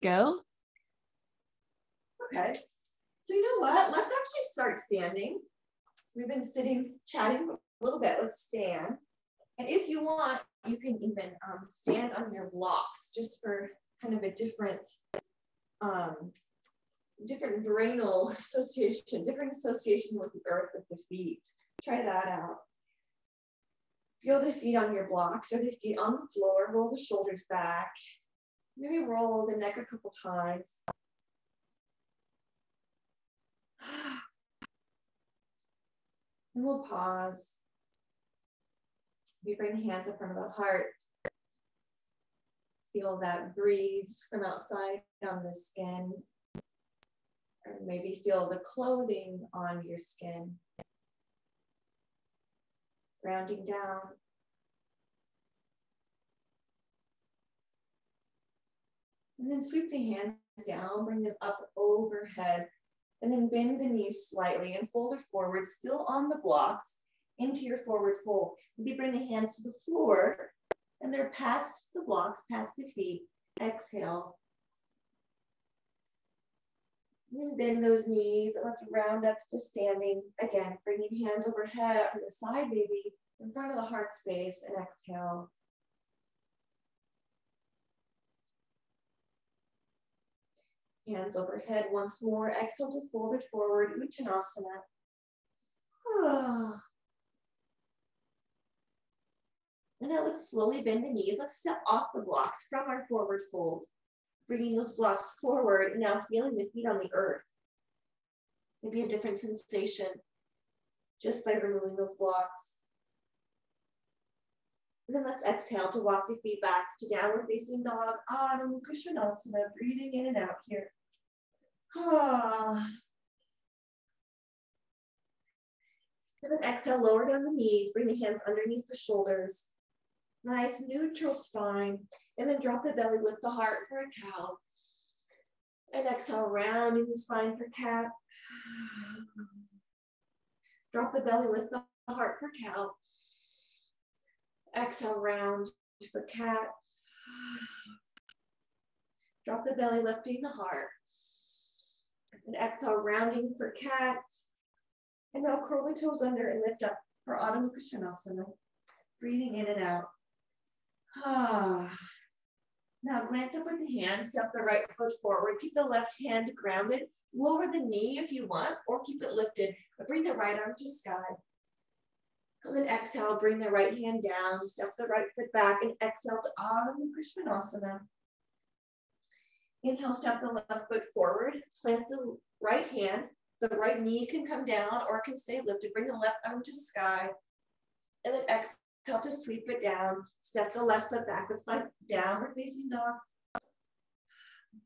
Go. Okay. So you know what? Let's actually start standing. We've been sitting, chatting a little bit. Let's stand. And if you want, you can even stand on your blocks just for kind of a different brainal association, different association with the earth with the feet. Try that out. Feel the feet on your blocks or the feet on the floor. Roll the shoulders back. Maybe roll the neck a couple times. And we'll pause. We bring the hands in front of the heart. Feel that breeze from outside on the skin. Or maybe feel the clothing on your skin. Grounding down. And then sweep the hands down, bring them up overhead. And then bend the knees slightly and fold it forward, still on the blocks, into your forward fold. Maybe bring the hands to the floor, and they're past the blocks, past the feet. Exhale. And then bend those knees, and let's round up to standing. Again, bringing hands overhead, out to the side, maybe, in front of the heart space, and exhale. Hands overhead once more. Exhale to fold it forward, Uttanasana. And now let's slowly bend the knees. Let's step off the blocks from our forward fold. Bringing those blocks forward and now feeling the feet on the earth. Maybe a different sensation just by removing those blocks. And then let's exhale to walk the feet back to downward facing dog. Adho Mukha Svanasana, breathing in and out here. And then exhale, lower down the knees, bring the hands underneath the shoulders. Nice neutral spine. And then drop the belly, lift the heart for a cow. And exhale, rounding the spine for cat. Drop the belly, lift the heart for cow. Exhale, round for cat. Drop the belly, lifting the heart. And exhale, rounding for cat. And now curl the toes under and lift up for Adho Mukha Svanasana. Breathing in and out. Now glance up with the hand, step the right foot forward, keep the left hand grounded, lower the knee if you want, or keep it lifted, but bring the right arm to sky. And then exhale, bring the right hand down, step the right foot back, and exhale to Adho Mukha Svanasana. Inhale, step the left foot forward, plant the right hand, the right knee can come down or can stay lifted, bring the left arm to sky, and then exhale to sweep it down, step the left foot back, let's find downward facing dog.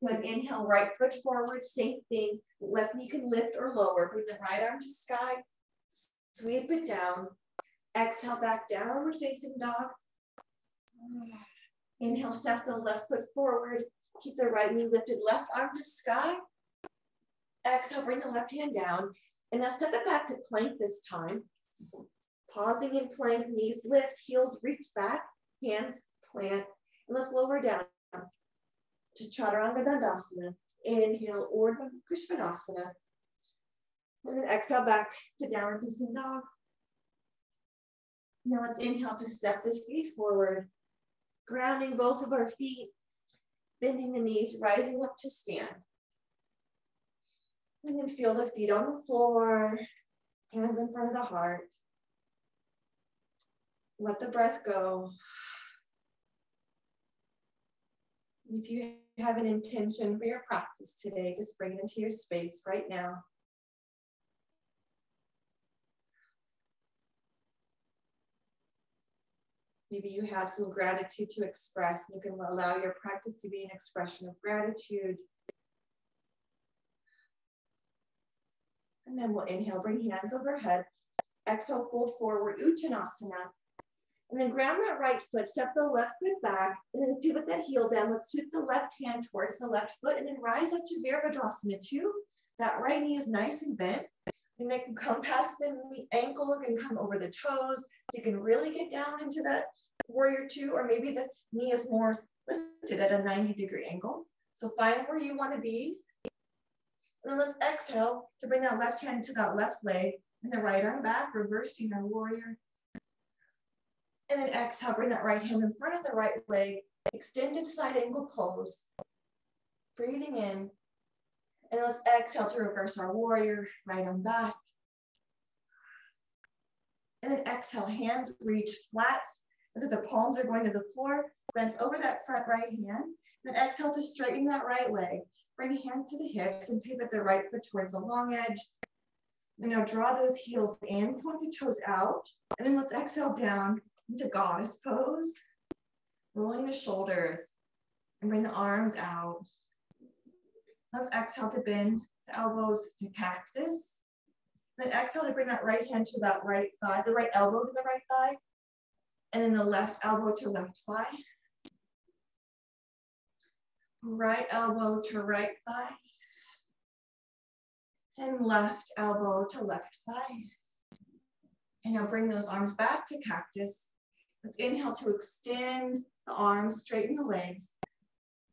Good, inhale, right foot forward, same thing, left knee can lift or lower, bring the right arm to sky, sweep it down, exhale back, downward facing dog. Inhale, step the left foot forward, keep the right knee lifted, left arm to sky. Exhale, bring the left hand down, and now step it back to plank this time. Pausing in plank, knees lift, heels reach back, hands plant, and let's lower down to Chaturanga Dandasana. Inhale, Urdhva Mukha Svanasana. And then exhale back to downward facing dog. Now let's inhale to step the feet forward, grounding both of our feet, bending the knees, rising up to stand. And then feel the feet on the floor, hands in front of the heart. Let the breath go. If you have an intention for your practice today, just bring it into your space right now. Maybe you have some gratitude to express. You can allow your practice to be an expression of gratitude. And then we'll inhale, bring hands overhead. Exhale, fold forward, Uttanasana. And then ground that right foot, step the left foot back, and then pivot that heel down. Let's sweep the left hand towards the left foot, and then rise up to Virabhadrasana 2. That right knee is nice and bent. And they can come past the ankle, it can come over the toes. So you can really get down into that warrior 2, or maybe the knee is more lifted at a 90-degree angle. So find where you want to be. And then let's exhale to bring that left hand to that left leg and the right arm back, reversing our warrior. And then exhale, bring that right hand in front of the right leg, extended side angle pose. Breathing in. And let's exhale to reverse our warrior, right arm back. And then exhale, hands reach flat as if the palms are going to the floor. Glance over that front right hand. Then exhale to straighten that right leg. Bring the hands to the hips and pivot the right foot towards the long edge. And now draw those heels in, point the toes out. And then let's exhale down into goddess pose. Rolling the shoulders and bring the arms out. Let's exhale to bend the elbows to cactus. Then exhale to bring that right hand to that right thigh, the right elbow to the right thigh. And then the left elbow to left thigh. Right elbow to right thigh. And left elbow to left thigh. And now bring those arms back to cactus. Let's inhale to extend the arms, straighten the legs.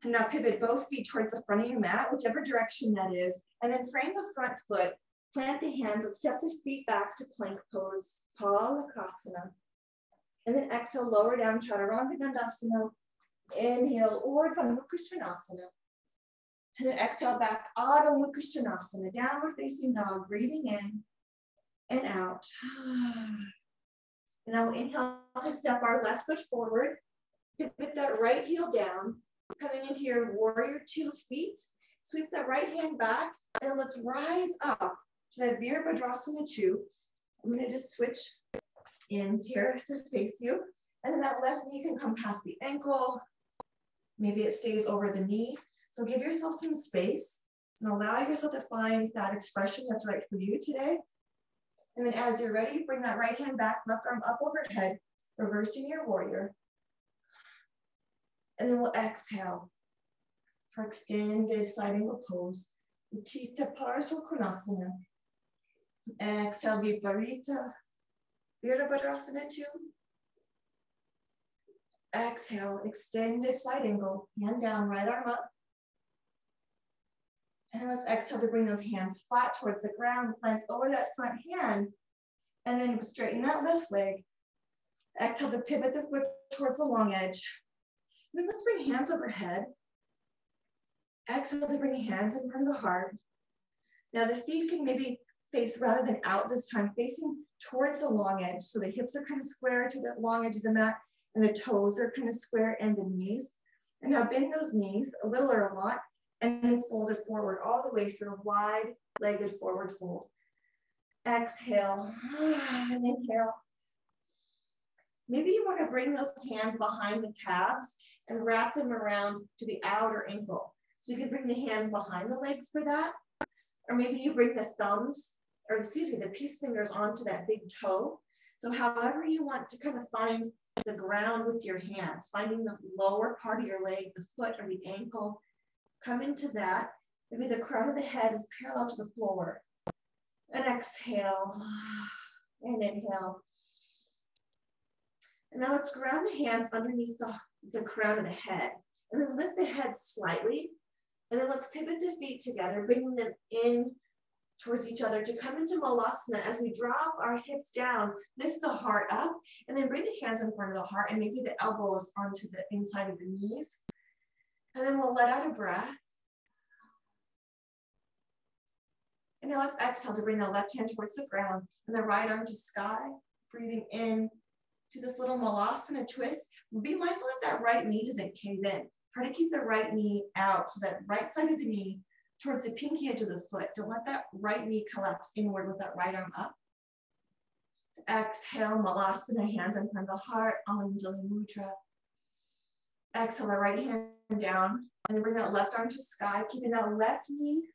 And now pivot both feet towards the front of your mat, whichever direction that is. And then frame the front foot, plant the hands, let's step the feet back to plank pose, Palakasana. And then exhale, lower down, Chaturanga Dandasana. Inhale, Urdhva Mukha Svanasana. And then exhale back, Adho Mukha Svanasana, downward facing dog, breathing in and out. And now inhale to step our left foot forward, pivot that right heel down, coming into your warrior 2 feet, sweep that right hand back, and then let's rise up to that Virabhadrasana 2. I'm gonna just switch ends here to face you. And then that left knee can come past the ankle. Maybe it stays over the knee. So give yourself some space and allow yourself to find that expression that's right for you today. And then as you're ready, bring that right hand back, left arm up overhead, reversing your warrior. And then we'll exhale for extended side angle pose. Utthita Parshva Konasana. Exhale, Viparita Virabhadrasana 2. Exhale, extended side angle, hand down, right arm up. And then let's exhale to bring those hands flat towards the ground, glance over that front hand, and then straighten that left leg. Exhale to pivot the foot towards the long edge. And then let's bring hands overhead. Exhale to bring hands in front of the heart. Now the feet can maybe face, rather than out this time, facing towards the long edge. So the hips are kind of square to the long edge of the mat, and the toes are kind of square, and the knees. And now bend those knees a little or a lot, and then fold it forward all the way through a wide-legged forward fold. Exhale and inhale. Maybe you want to bring those hands behind the calves and wrap them around to the outer ankle. So you can bring the hands behind the legs for that. Or maybe you bring the thumbs, or excuse me, the peace fingers onto that big toe. So however you want to kind of find the ground with your hands, finding the lower part of your leg, the foot or the ankle, come into that. Maybe the crown of the head is parallel to the floor. And exhale and inhale. And now let's ground the hands underneath the crown of the head. And then lift the head slightly. And then let's pivot the feet together, bringing them in towards each other to come into Malasana. As we drop our hips down, lift the heart up, and then bring the hands in front of the heart and maybe the elbows onto the inside of the knees. And then we'll let out a breath. And now let's exhale to bring the left hand towards the ground and the right arm to sky. Breathing in to this little Malasana twist. Be mindful that right knee doesn't cave in. Try to keep the right knee out, so that right side of the knee towards the pinky edge of the foot. Don't let that right knee collapse inward with that right arm up. Exhale, Malasana, hands in front of the heart, Anjali Mudra. Exhale, the right hand down, and then bring that left arm to sky, keeping that left knee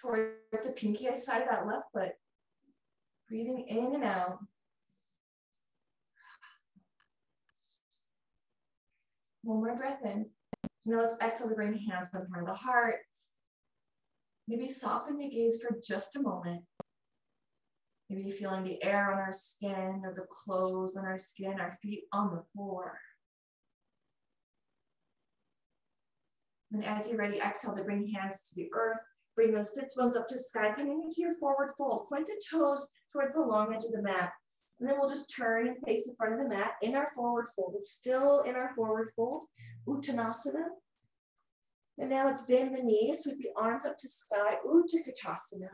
towards the pinky edge side of that left foot. Breathing in and out. One more breath in. Now let's exhale to bring hands in front of the heart. Maybe soften the gaze for just a moment. Maybe feeling the air on our skin or the clothes on our skin, our feet on the floor. Then as you're ready, exhale to bring hands to the earth. Bring those sits bones up to the sky, coming into your forward fold. Point the toes towards the long edge of the mat. And then we'll just turn and face the front of the mat in our forward fold. It's still in our forward fold, Uttanasana. And now let's bend the knees, sweep the arms up to sky, Uttanasana.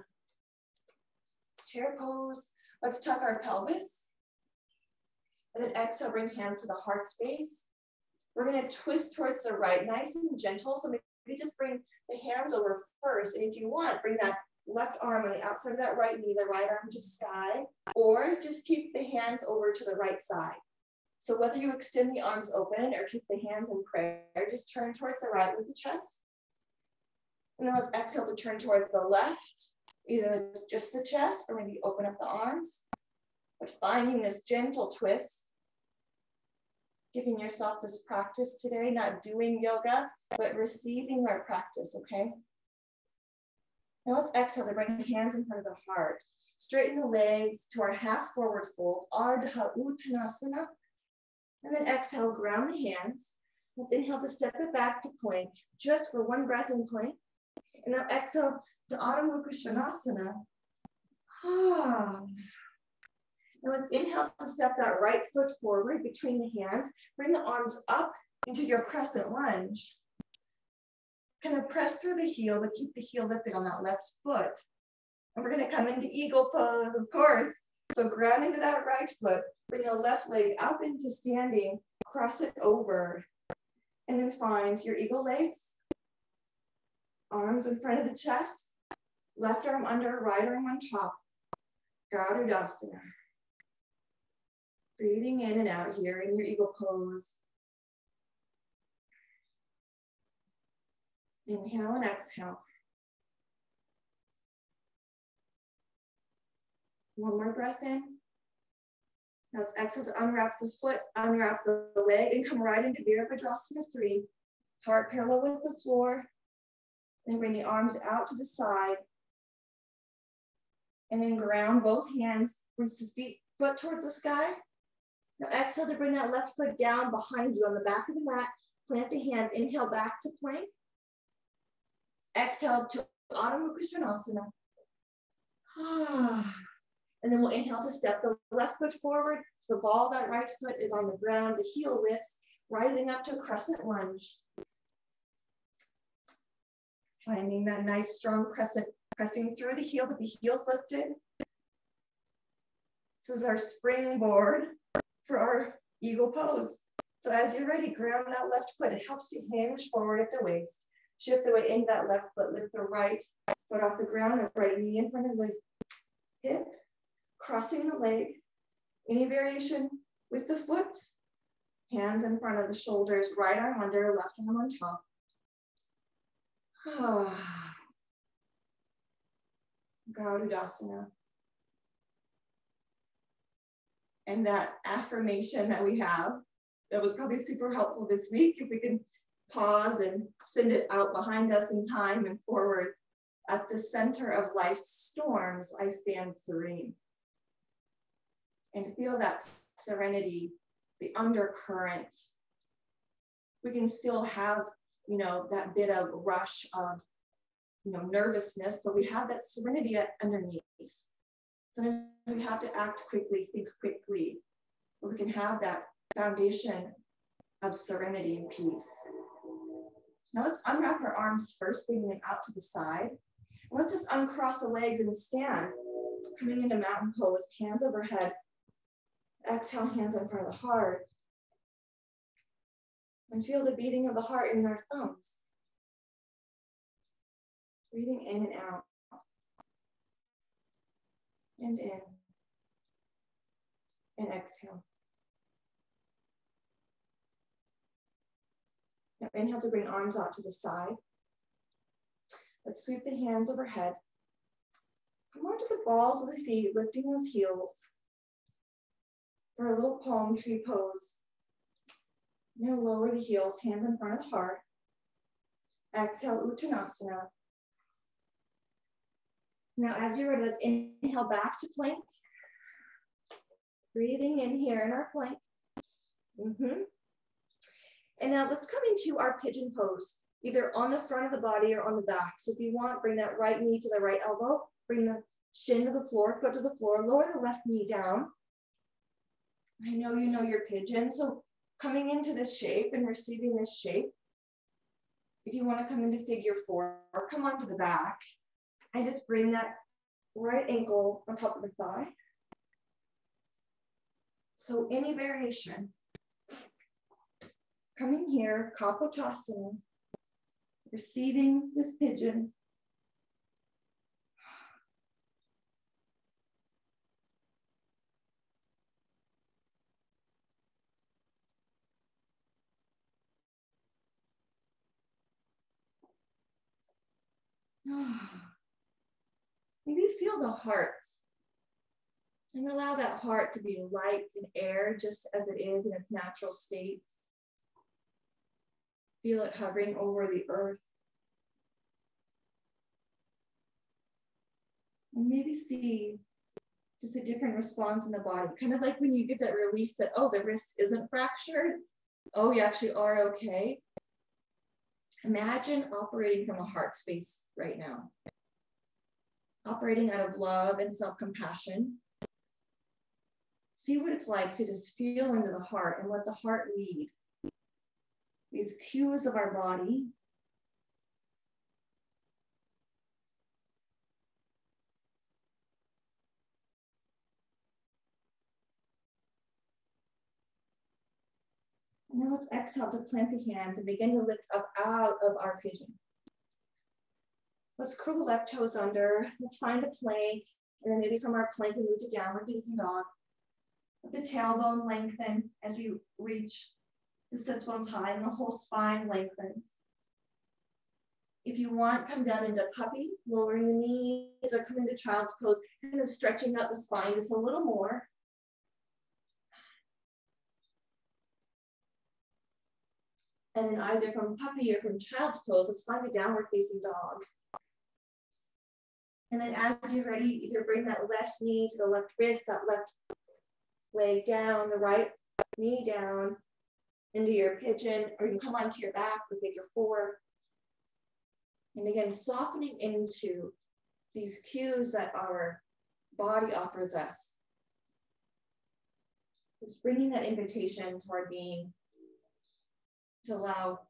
Chair pose. Let's tuck our pelvis. And then exhale, bring hands to the heart space. We're going to twist towards the right, nice and gentle. So maybe just bring the hands over first. And if you want, bring that left arm on the outside of that right knee, the right arm to sky, or just keep the hands over to the right side. So whether you extend the arms open or keep the hands in prayer, just turn towards the right with the chest. And then let's exhale to turn towards the left, either just the chest or maybe open up the arms. But finding this gentle twist, giving yourself this practice today, not doing yoga, but receiving our practice, okay? Now let's exhale to bring hands in front of the heart. Straighten the legs to our half forward fold, Ardha Uttanasana. And then exhale, ground the hands. Let's inhale to step it back to plank, just for one breath in plank. And now exhale to Adho Mukha Svanasana. Now let's inhale to step that right foot forward between the hands. Bring the arms up into your crescent lunge. Kind of press through the heel, but keep the heel lifted on that left foot. And we're going to come into eagle pose, of course. So ground into that right foot. Bring the left leg up into standing. Cross it over. And then find your eagle legs. Arms in front of the chest. Left arm under, right arm on top. Garudasana. Breathing in and out here in your eagle pose. Inhale and exhale. One more breath in. Now let's exhale to unwrap the foot, unwrap the leg, and come right into Virabhadrasana 3. Heart parallel with the floor. And bring the arms out to the side. And then ground both hands, reach the foot towards the sky. Now exhale to bring that left foot down behind you on the back of the mat. Plant the hands, inhale back to plank. Exhale to Adho Mukha Svanasana. And then we'll inhale to step the left foot forward. The ball of that right foot is on the ground. The heel lifts, rising up to a crescent lunge. Finding that nice strong crescent, pressing through the heel, but the heel's lifted. This is our springboard for our eagle pose. So as you're ready, ground that left foot. It helps to hinge forward at the waist. Shift the weight into that left foot. Lift the right foot off the ground, the right knee in front of the hip. Crossing the leg. Any variation with the foot. Hands in front of the shoulders. Right arm under, left arm on top. Garudasana. And that affirmation that we have, that was probably super helpful this week, if we can pause and send it out behind us in time and forward. At the center of life's storms, I stand serene. And feel that serenity, the undercurrent. We can still have, that bit of rush of, nervousness, but we have that serenity underneath. Sometimes we have to act quickly, think quickly, but we can have that foundation of serenity and peace. Now let's unwrap our arms first, bringing them out to the side. And let's just uncross the legs and stand, coming into mountain pose, hands overhead. Exhale, hands in front of the heart. And feel the beating of the heart in our thumbs. Breathing in and out. And in. And exhale. Now inhale to bring arms out to the side. Let's sweep the hands overhead. Come onto the balls of the feet, lifting those heels for a little palm tree pose. Now lower the heels, hands in front of the heart. Exhale, Uttanasana. Now as you're ready, let's inhale back to plank. Breathing in here in our plank. And now let's come into our pigeon pose. either on the front of the body or on the back. So if you want, bring that right knee to the right elbow, bring the shin to the floor, foot to the floor, lower the left knee down. I know you know your pigeon, so coming into this shape and receiving this shape, if you want to come into figure 4, come onto the back and just bring that right ankle on top of the thigh. So any variation. Coming here, Kapotasana, receiving this pigeon. Maybe feel the heart and allow that heart to be light and air just as it is in its natural state. Feel it hovering over the earth. And maybe see just a different response in the body. Kind of like when you get that relief that, oh, the wrist isn't fractured. Oh, you actually are okay. Imagine operating from a heart space right now. Operating out of love and self-compassion. See what it's like to just feel into the heart and let the heart lead. These cues of our body. And then let's exhale to plant the hands and begin to lift up out of our pigeon. Let's curl the left toes under. Let's find a plank. And then maybe from our plank, we move to downward facing dog. Let the tailbone lengthen as we reach the sits bones high and the whole spine lengthens. If you want, come down into puppy, lowering the knees, or come into child's pose, kind of stretching out the spine just a little more. And then either from puppy or from child's pose, let's find a downward facing dog. And then as you're ready, either bring that left knee to the left wrist, that left leg down, the right knee down into your pigeon, or you can come onto your back for figure 4. And again, softening into these cues that our body offers us. Just bringing that invitation to our being to allow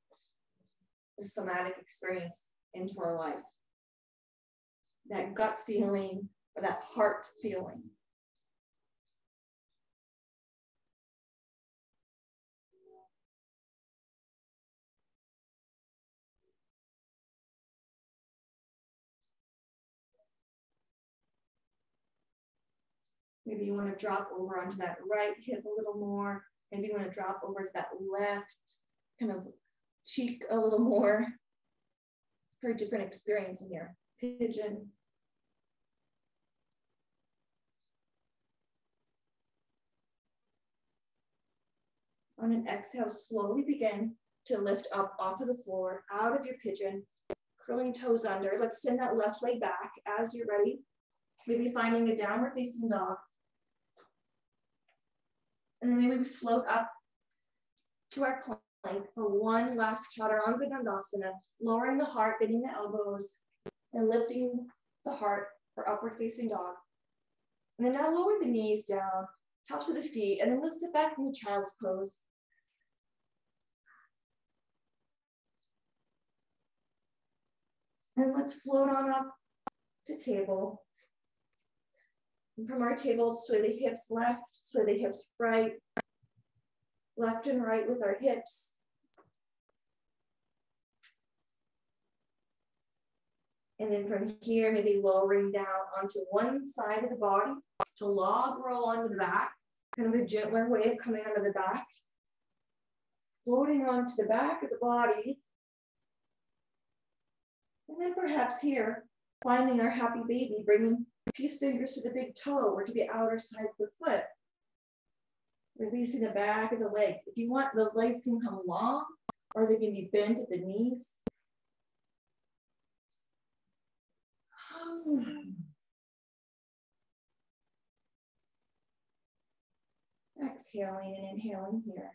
the somatic experience into our life. That gut feeling or that heart feeling. Maybe you want to drop over onto that right hip a little more. Maybe you want to drop over to that left kind of cheek a little more for a different experience in your pigeon. On an exhale, slowly begin to lift up off of the floor, out of your pigeon, curling toes under. Let's send that left leg back as you're ready. Maybe finding a downward facing dog. And then maybe we float up to our plank for one last chaturanga dandasana, lowering the heart, bending the elbows, and lifting the heart for upward facing dog. And then now lower the knees down, tops of the feet, and then let's sit back in the child's pose. And let's float on up to table. And from our table, sway the hips left, sway the hips right, left and right with our hips. And then from here, maybe lowering down onto one side of the body to log roll onto the back, kind of a gentler way of coming onto the back. Floating onto the back of the body. And then perhaps here, finding our happy baby, bringing peace fingers to the big toe or to the outer sides of the foot. Releasing the back of the legs. If you want, the legs can come long or they can be bent at the knees. Exhaling and inhaling here.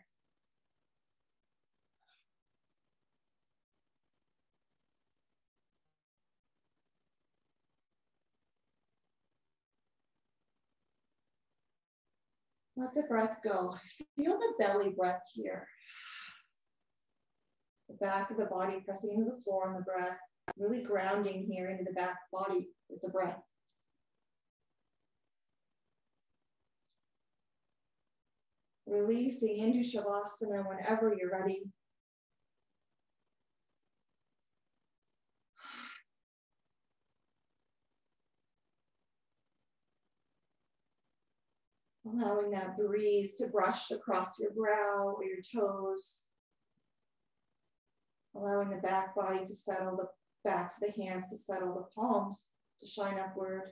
Let the breath go. Feel the belly breath here. The back of the body pressing into the floor on the breath, really grounding here into the back body with the breath. Releasing into Shavasana whenever you're ready. Allowing that breeze to brush across your brow or your toes. Allowing the back body to settle, the backs of the hands to settle, the palms to shine upward.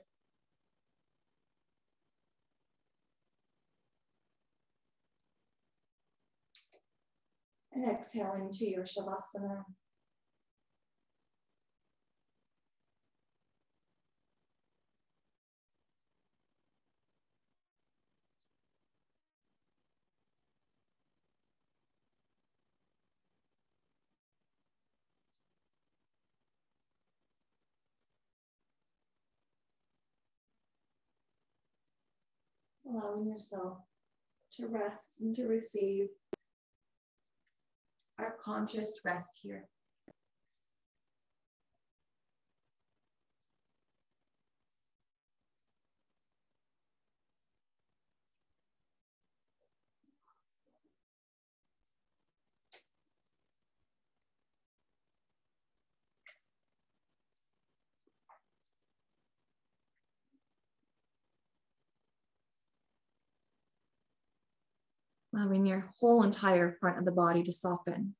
And exhaling to your Shavasana. Allowing yourself to rest and to receive our conscious rest here. Allowing your whole entire front of the body to soften.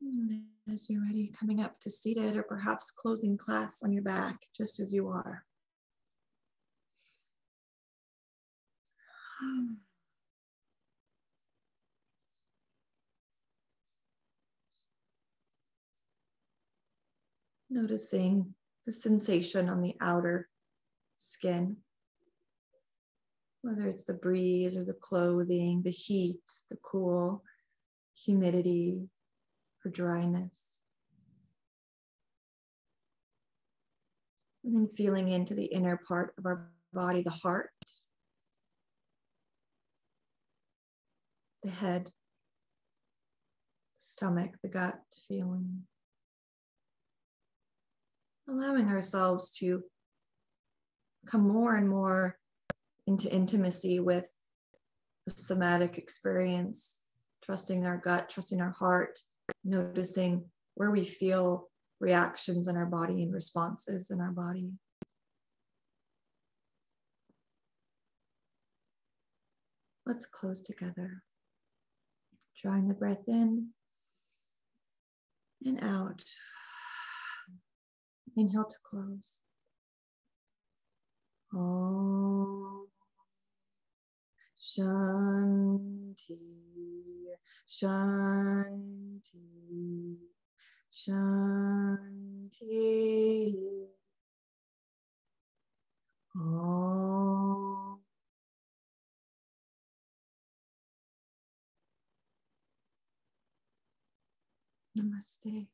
And as you're ready, coming up to seated or perhaps closing class on your back, just as you are. Noticing the sensation on the outer skin, whether it's the breeze or the clothing, the heat, the cool, humidity, or dryness. And then feeling into the inner part of our body, the heart, the head, the stomach, the gut, feeling. Allowing ourselves to come more and more into intimacy with the somatic experience, trusting our gut, trusting our heart, noticing where we feel reactions in our body and responses in our body. Let's close together. Drawing the breath in and out. Inhale to close. Om Shanti, Shanti, Shanti. Om. Namaste.